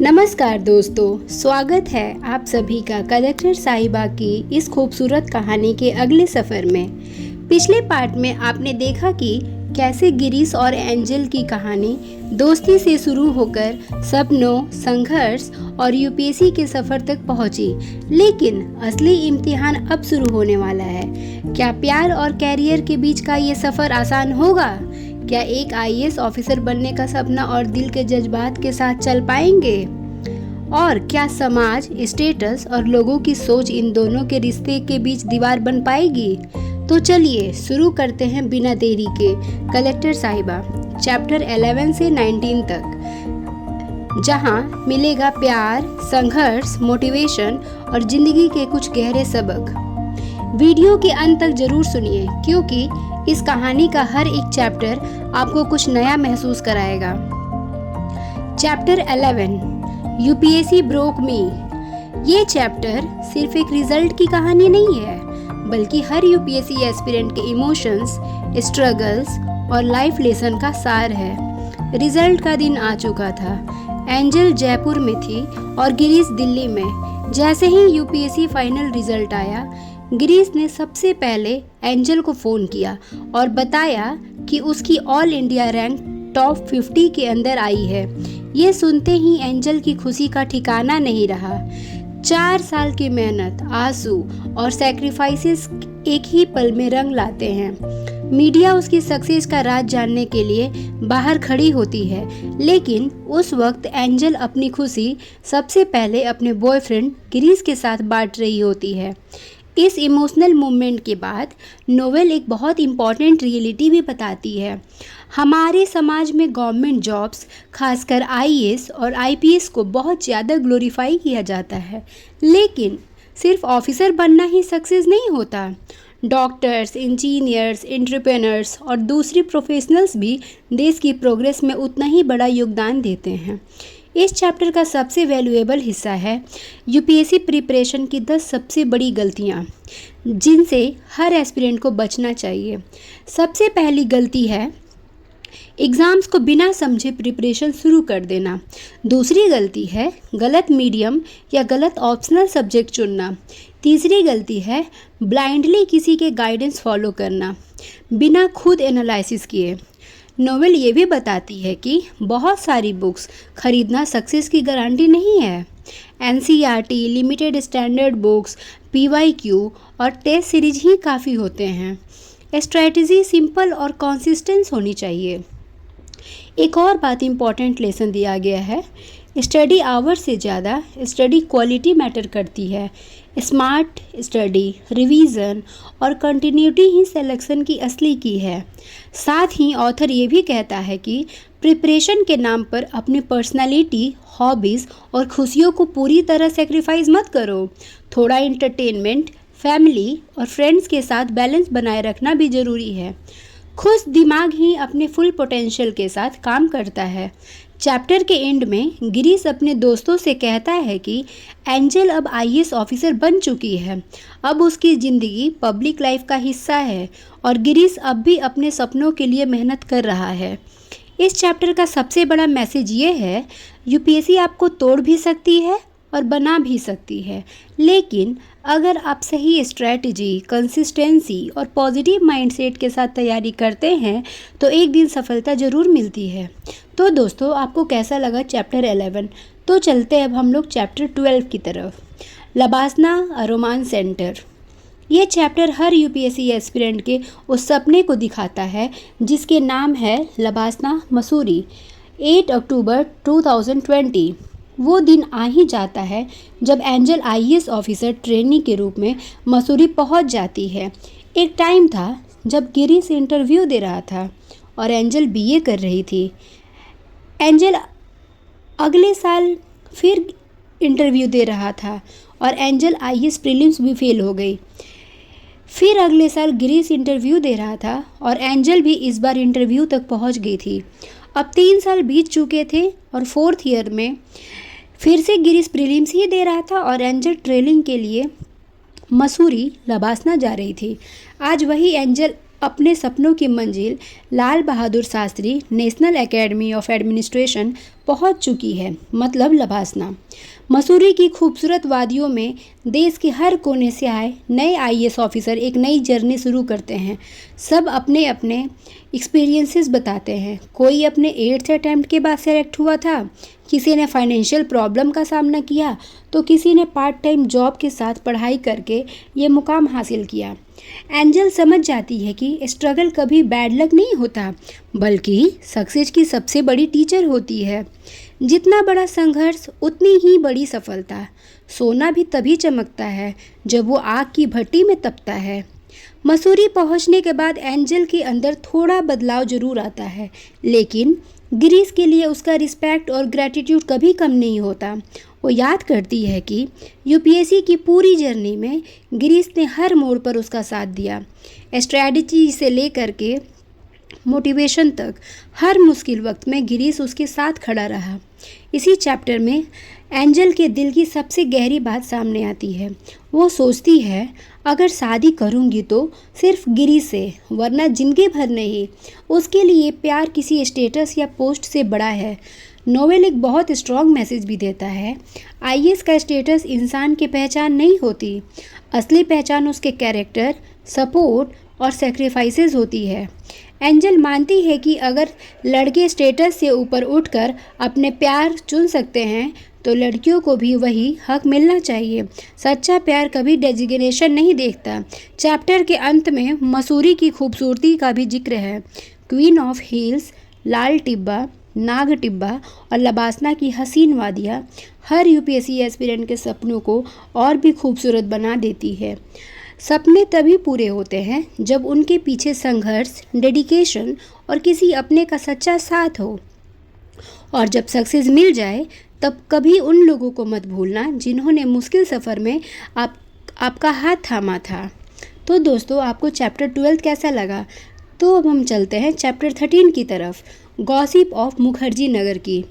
नमस्कार दोस्तों, स्वागत है आप सभी का कलेक्टर साहिबा की इस खूबसूरत कहानी के अगले सफ़र में। पिछले पार्ट में आपने देखा कि कैसे गिरीश और एंजल की कहानी दोस्ती से शुरू होकर सपनों, संघर्ष और यूपीएससी के सफ़र तक पहुंची। लेकिन असली इम्तिहान अब शुरू होने वाला है। क्या प्यार और कैरियर के बीच का ये सफ़र आसान होगा? क्या एक आईएएस ऑफिसर बनने का सपना और दिल के जज्बात के साथ चल पाएंगे? और क्या समाज, स्टेटस और लोगों की सोच इन दोनों के रिश्ते के बीच दीवार बन पाएगी? तो चलिए शुरू करते हैं बिना देरी के कलेक्टर साहिबा चैप्टर 11 से 19 तक, जहां मिलेगा प्यार, संघर्ष, मोटिवेशन और जिंदगी के कुछ गहरे सबक। वीडियो के अंत तक जरूर सुनिए, क्योंकि इस कहानी का हर एक चैप्टर आपको कुछ नया महसूस कराएगा। चैप्टर 11 यूपीएससी ब्रोक मी। ये चैप्टर सिर्फ एक रिजल्ट की कहानी नहीं है, बल्कि हर यूपीएससी एस्पिरेंट के इमोशंस, स्ट्रगल्स और लाइफ लेसन का सार है। रिजल्ट का दिन आ चुका था। एंजल जयपुर में थी और गिरीश दिल्ली में। जैसे ही यूपीएससी फाइनल रिजल्ट आया, गिरीश ने सबसे पहले एंजल को फ़ोन किया और बताया कि उसकी ऑल इंडिया रैंक टॉप 50 के अंदर आई है। ये सुनते ही एंजल की खुशी का ठिकाना नहीं रहा। 4 साल की मेहनत, आंसू और सैक्रिफाइसेस एक ही पल में रंग लाते हैं। मीडिया उसकी सक्सेस का राज जानने के लिए बाहर खड़ी होती है, लेकिन उस वक्त एंजल अपनी खुशी सबसे पहले अपने बॉयफ्रेंड गिरीश के साथ बांट रही होती है। इस इमोशनल मोमेंट के बाद नोवेल एक बहुत इम्पॉर्टेंट रियलिटी भी बताती है। हमारे समाज में गवर्नमेंट जॉब्स, खासकर आईएएस और आईपीएस को बहुत ज़्यादा ग्लोरीफाई किया जाता है, लेकिन सिर्फ ऑफिसर बनना ही सक्सेस नहीं होता। डॉक्टर्स, इंजीनियर्स, एंटरप्रेन्योर्स और दूसरी प्रोफेशनल्स भी देश की प्रोग्रेस में उतना ही बड़ा योगदान देते हैं। इस चैप्टर का सबसे वैल्यूएबल हिस्सा है यूपीएससी प्रिपरेशन की 10 सबसे बड़ी गलतियां, जिनसे हर एस्पिरेंट को बचना चाहिए। सबसे पहली गलती है एग्ज़ाम्स को बिना समझे प्रिपरेशन शुरू कर देना। दूसरी गलती है गलत मीडियम या गलत ऑप्शनल सब्जेक्ट चुनना। तीसरी गलती है ब्लाइंडली किसी के गाइडेंस फॉलो करना बिना खुद एनालिसिस किए। नोवेल ये भी बताती है कि बहुत सारी बुक्स खरीदना सक्सेस की गारंटी नहीं है। NCERT, limited standard books, PYQ और टेस्ट सीरीज ही काफ़ी होते हैं। स्ट्रैटेजी सिंपल और कंसिस्टेंस होनी चाहिए। एक और बात इम्पॉर्टेंट लेसन दिया गया है, स्टडी आवर से ज़्यादा स्टडी क्वालिटी मैटर करती है। स्मार्ट स्टडी, रिवीजन और कंटिन्यूटी ही सिलेक्शन की असली की है। साथ ही ऑथर ये भी कहता है कि प्रिपरेशन के नाम पर अपनी पर्सनालिटी, हॉबीज़ और खुशियों को पूरी तरह सेक्रीफाइस मत करो। थोड़ा एंटरटेनमेंट, फैमिली और फ्रेंड्स के साथ बैलेंस बनाए रखना भी ज़रूरी है। खुश दिमाग ही अपने फुल पोटेंशियल के साथ काम करता है। चैप्टर के एंड में गिरीश अपने दोस्तों से कहता है कि एंजल अब आईएएस ऑफिसर बन चुकी है। अब उसकी ज़िंदगी पब्लिक लाइफ का हिस्सा है और गिरीश अब भी अपने सपनों के लिए मेहनत कर रहा है। इस चैप्टर का सबसे बड़ा मैसेज ये है, यूपीएससी आपको तोड़ भी सकती है और बना भी सकती है, लेकिन अगर आप सही स्ट्रैटेजी, कंसिस्टेंसी और पॉजिटिव माइंडसेट के साथ तैयारी करते हैं तो एक दिन सफलता ज़रूर मिलती है। तो दोस्तों, आपको कैसा लगा चैप्टर 11? तो चलते अब हम लोग चैप्टर 12 की तरफ। लबासना, अ रोमांस सेंटर। ये चैप्टर हर यूपीएससी एस्पिरेंट के उस सपने को दिखाता है जिसके नाम है लबासना मसूरी। 8 अक्टूबर 2020 वो दिन आ ही जाता है जब एंजल आईएएस ऑफिसर ट्रेनी के रूप में मसूरी पहुंच जाती है। एक टाइम था जब गिरीश इंटरव्यू दे रहा था और एंजल बीए कर रही थी। एंजल अगले साल फिर इंटरव्यू दे रहा था और एंजल आईएएस प्रीलिम्स भी फेल हो गई। फिर अगले साल गिरीश इंटरव्यू दे रहा था और एंजल भी इस बार इंटरव्यू तक पहुंच गई थी। अब 3 साल बीत चुके थे और 4th ईयर में फिर से गिरीश प्रीलिम्स ही दे रहा था और एंजल ट्रेनिंग के लिए मसूरी लबासना जा रही थी। आज वही एंजल अपने सपनों की मंजिल Lal Bahadur Shastri National Academy of Administration पहुंच चुकी है, मतलब लबासना। मसूरी की खूबसूरत वादियों में देश के हर कोने से आए नए आईएएस ऑफिसर एक नई जर्नी शुरू करते हैं। सब अपने अपने एक्सपीरियंसेस बताते हैं। कोई अपने 8th अटैम्प्ट के बाद सेलेक्ट हुआ था, किसी ने फाइनेंशियल प्रॉब्लम का सामना किया, तो किसी ने पार्ट टाइम जॉब के साथ पढ़ाई करके ये मुकाम हासिल किया। एंजल समझ जाती है कि स्ट्रगल कभी बैड लक नहीं होता, बल्कि सक्सेस की सबसे बड़ी टीचर होती है। जितना बड़ा संघर्ष उतनी ही बड़ी सफलता। सोना भी तभी चमकता है जब वो आग की भट्टी में तपता है। मसूरी पहुंचने के बाद एंजल के अंदर थोड़ा बदलाव जरूर आता है, लेकिन गिरीश के लिए उसका रिस्पेक्ट और ग्रैटिट्यूड कभी कम नहीं होता। वो याद करती है कि यूपीएससी की पूरी जर्नी में गिरीश ने हर मोड़ पर उसका साथ दिया। स्ट्रैटेजी से लेकर के मोटिवेशन तक हर मुश्किल वक्त में गिरीश उसके साथ खड़ा रहा। इसी चैप्टर में एंजल के दिल की सबसे गहरी बात सामने आती है। वो सोचती है, अगर शादी करूंगी तो सिर्फ गिरीश से, वरना जिंदगी भर नहीं। उसके लिए प्यार किसी स्टेटस या पोस्ट से बड़ा है। नोवेल एक बहुत स्ट्रॉन्ग मैसेज भी देता है। आईएएस का स्टेटस इंसान की पहचान नहीं होती। असली पहचान उसके कैरेक्टर, सपोर्ट और सेक्रीफाइसेस होती है। एंजल मानती है कि अगर लड़के स्टेटस से ऊपर उठकर अपने प्यार चुन सकते हैं, तो लड़कियों को भी वही हक मिलना चाहिए। सच्चा प्यार कभी डेजिग्नेशन नहीं देखता। चैप्टर के अंत में मसूरी की खूबसूरती का भी जिक्र है। क्वीन ऑफ हिल्स, लाल टिब्बा, नाग टिब्बा और लबासना की हसीन वादियाँ हर यूपीएससी एस्पिरेंट के सपनों को और भी खूबसूरत बना देती है। सपने तभी पूरे होते हैं जब उनके पीछे संघर्ष, डेडिकेशन और किसी अपने का सच्चा साथ हो। और जब सक्सेस मिल जाए, तब कभी उन लोगों को मत भूलना जिन्होंने मुश्किल सफ़र में आपका हाथ थामा था। तो दोस्तों, आपको चैप्टर 12 कैसा लगा? तो अब हम चलते हैं चैप्टर 13 की तरफ, गॉसिप ऑफ मुखर्जी नगर की।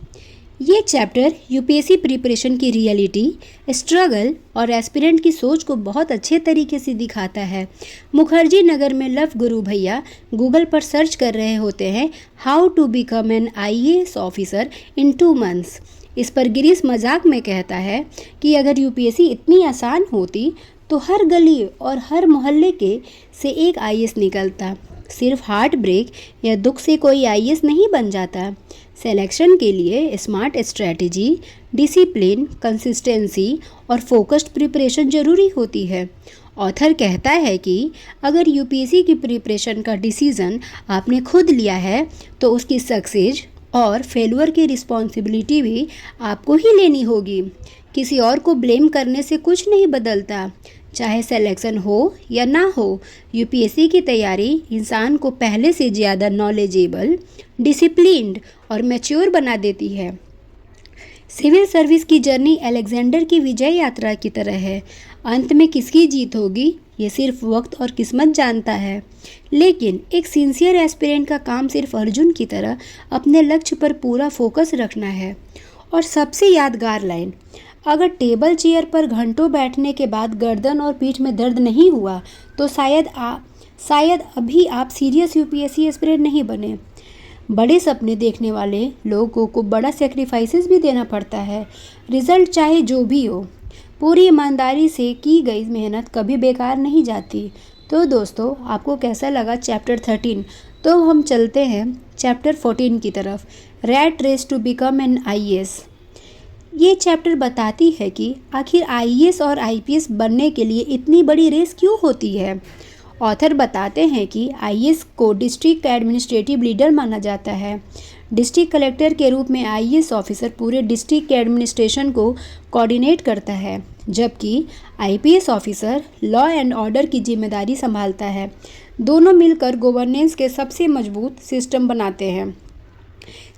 ये चैप्टर यूपीएससी प्रिपरेशन की रियलिटी, स्ट्रगल और एस्पिरेंट की सोच को बहुत अच्छे तरीके से दिखाता है। मुखर्जी नगर में लव गुरु भैया गूगल पर सर्च कर रहे होते हैं how to become an IAS officer in 2 months। इस पर गिरीश मजाक में कहता है कि अगर यूपीएससी इतनी आसान होती तो हर गली और हर मोहल्ले के से एक आईएएस निकलता। सिर्फ हार्ट ब्रेक या दुख से कोई आईएएस नहीं बन जाता। सिलेक्शन के लिए स्मार्ट स्ट्रैटेजी, डिसिप्लिन, कंसिस्टेंसी और फोकस्ड प्रिपरेशन ज़रूरी होती है। ऑथर कहता है कि अगर यूपीएससी की प्रिपरेशन का डिसीज़न आपने खुद लिया है, तो उसकी सक्सेस और फेलुअर की रिस्पॉन्सिबिलिटी भी आपको ही लेनी होगी। किसी और को ब्लेम करने से कुछ नहीं बदलता। चाहे सिलेक्शन हो या ना हो, यूपीएससी की तैयारी इंसान को पहले से ज़्यादा नॉलेजेबल, डिसिप्लिन्ड और मैच्योर बना देती है। सिविल सर्विस की जर्नी अलेक्जेंडर की विजय यात्रा की तरह है। अंत में किसकी जीत होगी, ये सिर्फ वक्त और किस्मत जानता है। लेकिन एक सिंसियर एस्पिरेंट का काम सिर्फ अर्जुन की तरह अपने लक्ष्य पर पूरा फोकस रखना है। और सबसे यादगार लाइन, अगर टेबल चेयर पर घंटों बैठने के बाद गर्दन और पीठ में दर्द नहीं हुआ, तो शायद अभी आप सीरियस यूपीएससी एस्पिरेंट नहीं बने। बड़े सपने देखने वाले लोगों को बड़ा सेक्रीफाइसेस भी देना पड़ता है। रिजल्ट चाहे जो भी हो, पूरी ईमानदारी से की गई मेहनत कभी बेकार नहीं जाती। तो दोस्तों, आपको कैसा लगा चैप्टर 13? तो हम चलते हैं चैप्टर 14 की तरफ, rat race to become an IAS. ये चैप्टर बताती है कि आखिर आईएएस और आईपीएस बनने के लिए इतनी बड़ी रेस क्यों होती है। ऑथर बताते हैं कि आईएएस को डिस्ट्रिक्ट एडमिनिस्ट्रेटिव लीडर माना जाता है। डिस्ट्रिक्ट कलेक्टर के रूप में आईएएस ऑफिसर पूरे डिस्ट्रिक्ट के एडमिनिस्ट्रेशन को कोऑर्डिनेट करता है, जबकि IPS officer law and order की जिम्मेदारी संभालता है। दोनों मिलकर गवर्नेंस के सबसे मजबूत सिस्टम बनाते हैं।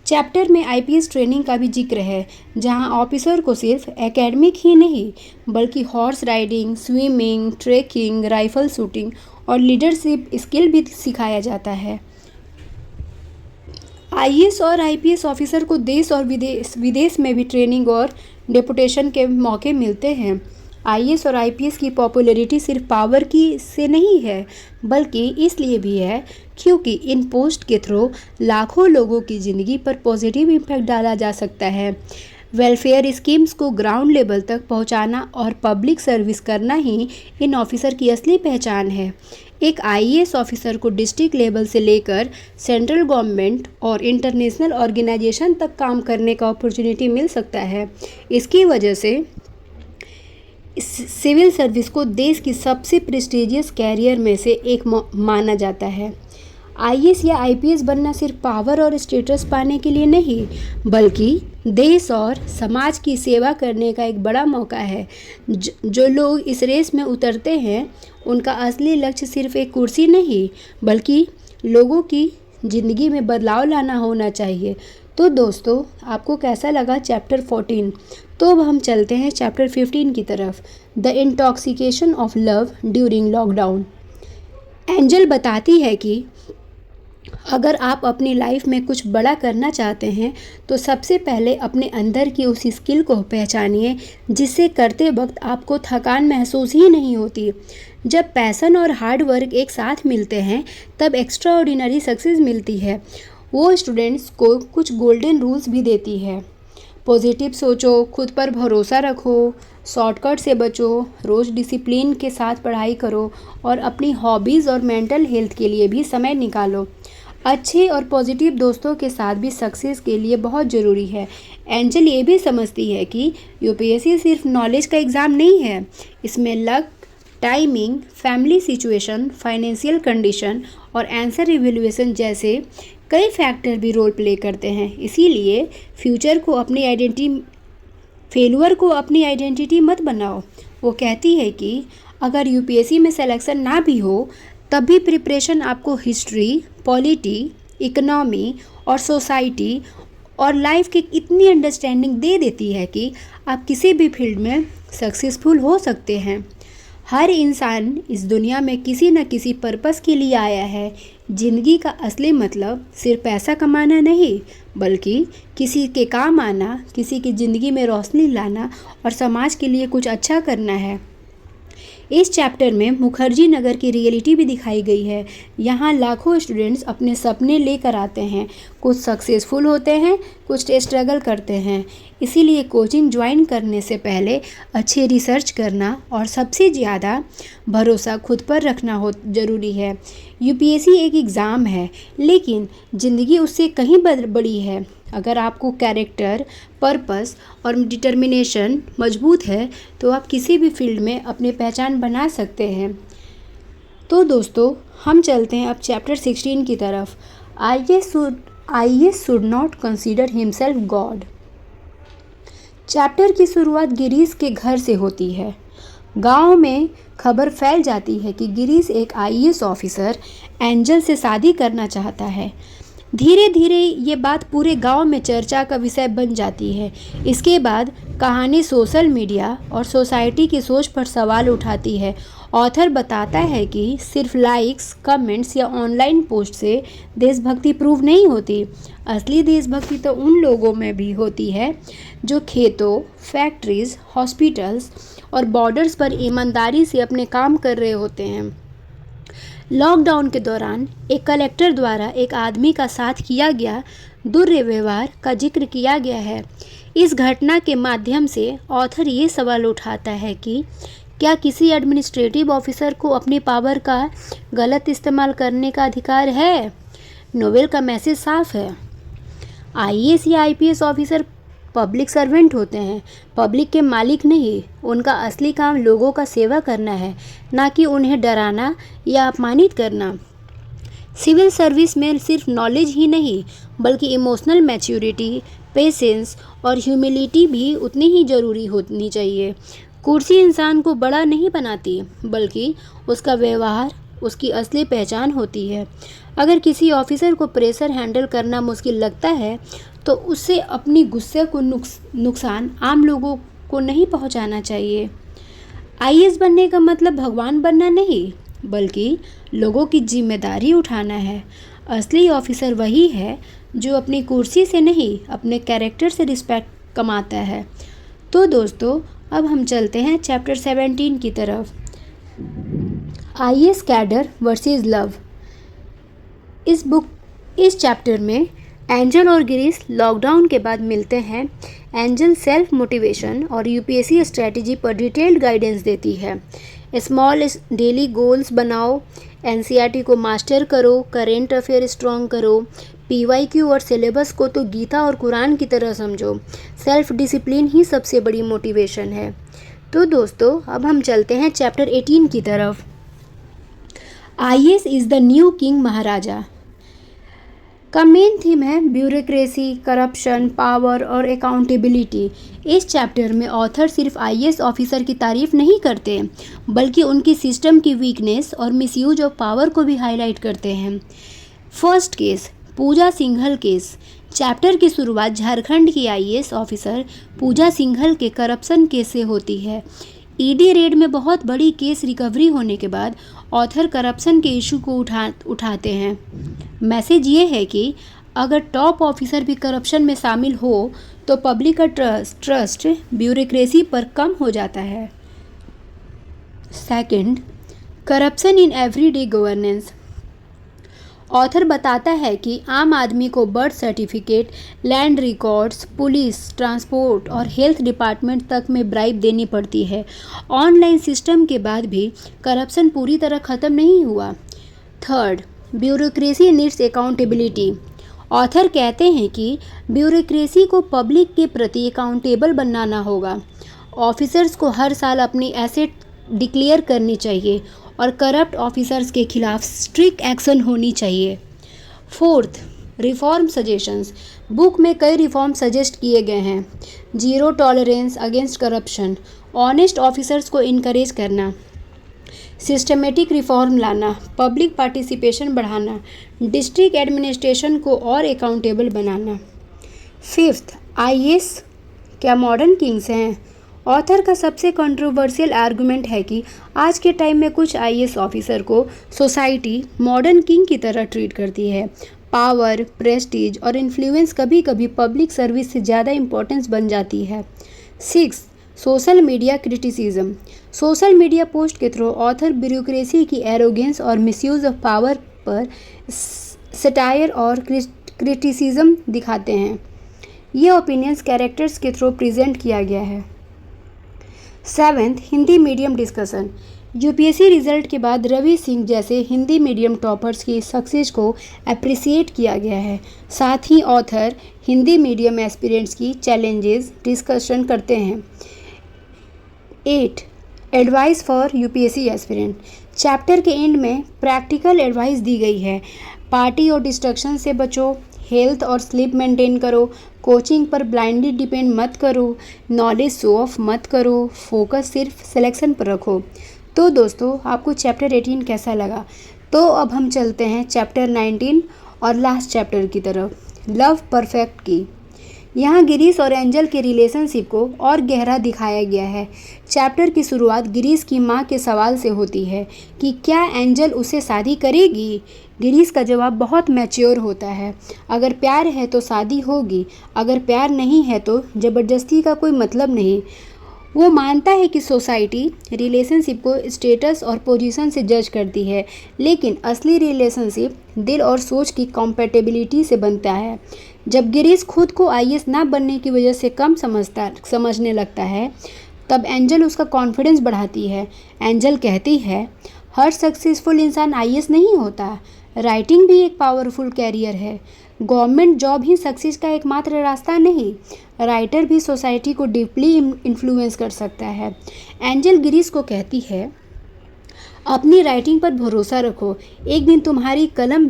चैप्टर में आईपीएस ट्रेनिंग का भी जिक्र है, जहां ऑफिसर को सिर्फ एकेडमिक ही नहीं, बल्कि horse riding, swimming, trekking, rifle shooting और लीडरशिप स्किल भी सिखाया जाता है। आईएएस और आईपीएस ऑफिसर को देश और विदेश में भी ट्रेनिंग और डेपुटेशन के मौके मिलते हैं। आईएएस और आईपीएस की पॉपुलैरिटी सिर्फ पावर की से नहीं है, बल्कि इसलिए भी है क्योंकि इन पोस्ट के थ्रू लाखों लोगों की ज़िंदगी पर पॉजिटिव इम्पैक्ट डाला जा सकता है। वेलफेयर स्कीम्स को ग्राउंड लेवल तक पहुंचाना और पब्लिक सर्विस करना ही इन ऑफिसर की असली पहचान है। एक आईएएस ऑफिसर को डिस्ट्रिक्ट लेवल से लेकर सेंट्रल गवर्नमेंट और इंटरनेशनल ऑर्गेनाइजेशन तक काम करने का अपॉर्चुनिटी मिल सकता है। इसकी वजह से सिविल सर्विस को देश की सबसे प्रेस्टिजियस कैरियर में से एक माना जाता है। आईएएस या आईपीएस बनना सिर्फ पावर और स्टेटस पाने के लिए नहीं, बल्कि देश और समाज की सेवा करने का एक बड़ा मौका है। जो लोग इस रेस में उतरते हैं उनका असली लक्ष्य सिर्फ एक कुर्सी नहीं, बल्कि लोगों की ज़िंदगी में बदलाव लाना होना चाहिए। तो दोस्तों, आपको कैसा लगा चैप्टर 14? तो अब हम चलते हैं चैप्टर 15 की तरफ, the intoxication of love during lockdown. Angel बताती है कि अगर आप अपनी लाइफ में कुछ बड़ा करना चाहते हैं तो सबसे पहले अपने अंदर की उस स्किल को पहचानिए जिससे करते वक्त आपको थकान महसूस ही नहीं होती। जब पैशन और हार्ड वर्क एक साथ मिलते हैं तब एक्स्ट्रा ऑर्डिनरी सक्सेस मिलती है। वो स्टूडेंट्स को कुछ गोल्डन रूल्स भी देती है। पॉजिटिव सोचो, खुद पर भरोसा रखो, शॉर्टकट से बचो, रोज़ डिसिप्लिन के साथ पढ़ाई करो और अपनी हॉबीज़ और मेंटल हेल्थ के लिए भी समय निकालो। अच्छे और पॉजिटिव दोस्तों के साथ भी सक्सेस के लिए बहुत ज़रूरी है। एंजल ये भी समझती है कि यूपीएससी सिर्फ नॉलेज का एग्ज़ाम नहीं है, इसमें luck, timing, family situation, financial condition और आंसर इवैल्यूएशन जैसे कई फैक्टर भी रोल प्ले करते हैं। इसीलिए फेल्यूर को अपनी आइडेंटिटी मत बनाओ। वो कहती है कि अगर यूपीएससी में सिलेक्शन ना भी हो तब भी प्रिपरेशन आपको हिस्ट्री, पॉलिटी, इकोनॉमी और सोसाइटी और लाइफ की इतनी अंडरस्टैंडिंग दे देती है कि आप किसी भी फील्ड में सक्सेसफुल हो सकते हैं। हर इंसान इस दुनिया में किसी न किसी पर्पस के लिए आया है। ज़िंदगी का असली मतलब सिर्फ पैसा कमाना नहीं, बल्कि किसी के काम आना, किसी की ज़िंदगी में रोशनी लाना और समाज के लिए कुछ अच्छा करना है। इस चैप्टर में मुखर्जी नगर की रियलिटी भी दिखाई गई है। यहाँ लाखों स्टूडेंट्स अपने सपने लेकर आते हैं, कुछ सक्सेसफुल होते हैं, कुछ स्ट्रगल करते हैं। इसीलिए कोचिंग ज्वाइन करने से पहले अच्छे रिसर्च करना और सबसे ज़्यादा भरोसा खुद पर रखना ज़रूरी है। यूपीएससी एक एग्ज़ाम है, लेकिन ज़िंदगी उससे कहीं बड़ी है। अगर आपको कैरेक्टर, पर्पस और डिटर्मिनेशन मजबूत है तो आप किसी भी फील्ड में अपनी पहचान बना सकते हैं। तो दोस्तों, हम चलते हैं अब चैप्टर 16 की तरफ। IAS should not consider himself God. Chapter की शुरुआत गिरीश के घर से होती है। गांव में खबर फैल जाती है कि गिरीश एक आईएएस ऑफिसर एंजल से शादी करना चाहता है। धीरे धीरे ये बात पूरे गांव में चर्चा का विषय बन जाती है। इसके बाद कहानी सोशल मीडिया और सोसाइटी की सोच पर सवाल उठाती है। ऑथर बताता है कि सिर्फ लाइक्स, कमेंट्स या ऑनलाइन पोस्ट से देशभक्ति प्रूव नहीं होती। असली देशभक्ति तो उन लोगों में भी होती है जो खेतों, फैक्ट्रीज, हॉस्पिटल्स और बॉर्डर्स पर ईमानदारी से अपने काम कर रहे होते हैं। लॉकडाउन के दौरान एक कलेक्टर द्वारा एक आदमी का साथ किया गया दुर्व्यवहार का जिक्र किया गया है। इस घटना के माध्यम से ऑथर ये सवाल उठाता है कि क्या किसी एडमिनिस्ट्रेटिव ऑफिसर को अपनी पावर का गलत इस्तेमाल करने का अधिकार है? नोवेल का मैसेज साफ है। आईएएस या आईपीएस ऑफिसर पब्लिक सर्वेंट होते हैं, पब्लिक के मालिक नहीं। उनका असली काम लोगों का सेवा करना है, ना कि उन्हें डराना या अपमानित करना। सिविल सर्विस में सिर्फ नॉलेज ही नहीं, बल्कि इमोशनल मैच्योरिटी, पेशेंस और ह्यूमिलिटी भी उतनी ही ज़रूरी होनी चाहिए। कुर्सी इंसान को बड़ा नहीं बनाती, बल्कि उसका व्यवहार उसकी असली पहचान होती है। अगर किसी ऑफिसर को प्रेशर हैंडल करना मुश्किल लगता है तो उससे अपनी गुस्से को नुकसान आम लोगों को नहीं पहुंचाना चाहिए। आईएएस बनने का मतलब भगवान बनना नहीं, बल्कि लोगों की जिम्मेदारी उठाना है। असली ऑफिसर वही है जो अपनी कुर्सी से नहीं, अपने कैरेक्टर से रिस्पेक्ट कमाता है। तो दोस्तों, अब हम चलते हैं चैप्टर 17 की तरफ। IAS cadre versus love. इस चैप्टर में एंजल और गिरीश लॉकडाउन के बाद मिलते हैं। एंजल सेल्फ मोटिवेशन और यूपीएससी स्ट्रेटजी पर डिटेल्ड गाइडेंस देती है। स्मॉल डेली गोल्स बनाओ, एनसीईआरटी को मास्टर करो, करेंट अफेयर स्ट्रॉन्ग करो, पीवाईक्यू और सिलेबस को तो गीता और कुरान की तरह समझो। सेल्फ डिसिप्लिन ही सबसे बड़ी मोटिवेशन है। तो दोस्तों, अब हम चलते हैं चैप्टर 18 की तरफ। IAS is the new king Maharaja का मेन थीम है ब्यूरोक्रेसी, करप्शन, पावर और अकाउंटेबिलिटी। इस चैप्टर में ऑथर सिर्फ आईएएस ऑफिसर की तारीफ नहीं करते, बल्कि उनकी सिस्टम की वीकनेस और मिसयूज ऑफ पावर को भी हाईलाइट करते हैं। फर्स्ट केस, पूजा सिंघल केस। चैप्टर की शुरुआत झारखंड की आईएएस ऑफिसर पूजा सिंघल के करप्शन केस से होती है। ईडी रेड में बहुत बड़ी केस रिकवरी होने के बाद ऑथर करप्शन के इशू को उठाते हैं। मैसेज ये है कि अगर टॉप ऑफिसर भी करप्शन में शामिल हो तो पब्लिक का ट्रस्ट ब्यूरोक्रेसी पर कम हो जाता है। Second, corruption in everyday governance. Author बताता है कि आम आदमी को birth certificate, land records, police, transport और हेल्थ डिपार्टमेंट तक में ब्राइब देनी पड़ती है। ऑनलाइन सिस्टम के बाद भी करप्शन पूरी तरह ख़त्म नहीं हुआ। Third, bureaucracy needs accountability. Author कहते हैं कि ब्यूरोक्रेसी को पब्लिक के प्रति अकाउंटेबल बनाना होगा। ऑफिसर्स को हर साल अपनी एसेट डिक्लेयर करनी चाहिए और करप्ट ऑफिसर्स के खिलाफ स्ट्रिक्ट एक्शन होनी चाहिए। Fourth, reform suggestions. बुक में कई रिफॉर्म सजेस्ट किए गए हैं। Zero tolerance against corruption, honest officers को इनकरेज करना, सिस्टमेटिक रिफॉर्म लाना, पब्लिक पार्टिसिपेशन बढ़ाना, डिस्ट्रिक्ट एडमिनिस्ट्रेशन को और अकाउंटेबल बनाना। फिफ्थ, आईएएस क्या मॉडर्न किंग्स हैं। ऑथर का सबसे कंट्रोवर्शियल आर्गुमेंट है कि आज के टाइम में कुछ आईएएस ऑफिसर को सोसाइटी मॉडर्न किंग की तरह ट्रीट करती है। पावर, प्रेस्टीज और इन्फ्लुएंस कभी कभी पब्लिक सर्विस से ज़्यादा इम्पोर्टेंस बन जाती है। Six, social media criticism. Social media post के थ्रू ऑथर ब्यूरोक्रेसी की एरोगेंस और मिसयूज ऑफ पावर पर सटायर और क्रिटिसिज्म दिखाते हैं। ये ओपिनियंस कैरेक्टर्स के थ्रू प्रेजेंट किया गया है। Seventh, Hindi medium discussion. UPSC result के बाद रवि सिंह जैसे हिंदी मीडियम टॉपर्स की सक्सेस को अप्रिसिएट किया गया है। साथ ही ऑथर हिंदी मीडियम एस्पिरेंट्स की चैलेंजेस डिस्कशन करते हैं। 8, advice for UPSC aspirant. Chapter के एंड में प्रैक्टिकल एडवाइस दी गई है। पार्टी और डिस्ट्रक्शन से बचो, हेल्थ और स्लीप मेंटेन करो, कोचिंग पर ब्लाइंडली डिपेंड मत करो, नॉलेज शो ऑफ मत करो, फोकस सिर्फ सिलेक्शन पर रखो। तो दोस्तों, आपको चैप्टर 18 कैसा लगा? तो अब हम चलते हैं चैप्टर 19 और लास्ट चैप्टर की तरफ, लव परफेक्ट की। यहाँ गिरीश और एंजल के रिलेशनशिप को और गहरा दिखाया गया है। चैप्टर की शुरुआत गिरीश की माँ के सवाल से होती है कि क्या एंजल उससे शादी करेगी। गिरीश का जवाब बहुत मैच्योर होता है, अगर प्यार है तो शादी होगी, अगर प्यार नहीं है तो ज़बरदस्ती का कोई मतलब नहीं। वो मानता है कि सोसाइटी रिलेशनशिप को स्टेटस और पोजीशन से जज करती है, लेकिन असली रिलेशनशिप दिल और सोच की कॉम्पैटिबिलिटी से बनता है। जब गिरीश खुद को आईएएस ना बनने की वजह से कम समझने लगता है, तब एंजल उसका कॉन्फिडेंस बढ़ाती है। एंजल कहती है, हर सक्सेसफुल इंसान आईएएस नहीं होता, राइटिंग भी एक पावरफुल कैरियर है। गवर्नमेंट जॉब ही सक्सेस का एकमात्र रास्ता नहीं, राइटर भी सोसाइटी को डीपली इन्फ्लुएंस कर सकता है। एंजल गिरीश को कहती है, अपनी राइटिंग पर भरोसा रखो, एक दिन तुम्हारी कलम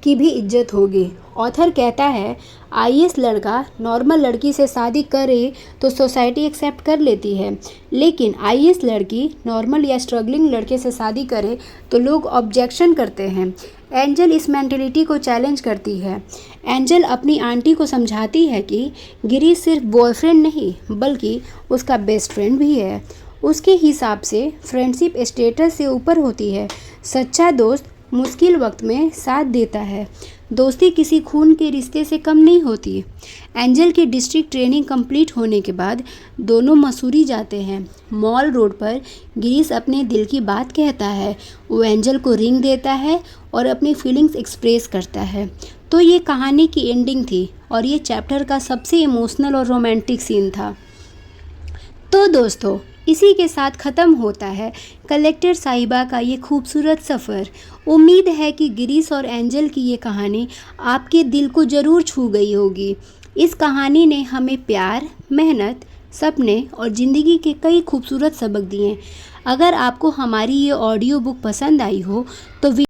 की भी इज्जत होगी। ऑथर कहता है, आईएएस लड़का नॉर्मल लड़की से शादी करे तो सोसाइटी एक्सेप्ट कर लेती है, लेकिन आईएएस लड़की नॉर्मल या स्ट्रगलिंग लड़के से शादी करे तो लोग ऑब्जेक्शन करते हैं। एंजल इस मेंटेलिटी को चैलेंज करती है। एंजल अपनी आंटी को समझाती है कि गिरीश सिर्फ बॉयफ्रेंड नहीं बल्कि उसका बेस्ट फ्रेंड भी है। उसके हिसाब से फ्रेंडशिप स्टेटस से ऊपर होती है। सच्चा दोस्त मुश्किल वक्त में साथ देता है। दोस्ती किसी खून के रिश्ते से कम नहीं होती। एंजल की डिस्ट्रिक्ट ट्रेनिंग कंप्लीट होने के बाद दोनों मसूरी जाते हैं। मॉल रोड पर गिरीश अपने दिल की बात कहता है। वो एंजल को रिंग देता है और अपनी फीलिंग्स एक्सप्रेस करता है। तो ये कहानी की एंडिंग थी और ये चैप्टर का सबसे इमोशनल और रोमांटिक सीन था। तो दोस्तों, इसी के साथ ख़त्म होता है कलेक्टर साहिबा का ये खूबसूरत सफ़र। उम्मीद है कि गिरीश और एंजल की ये कहानी आपके दिल को ज़रूर छू गई होगी। इस कहानी ने हमें प्यार, मेहनत, सपने और ज़िंदगी के कई खूबसूरत सबक दिए। अगर आपको हमारी ये ऑडियो बुक पसंद आई हो तो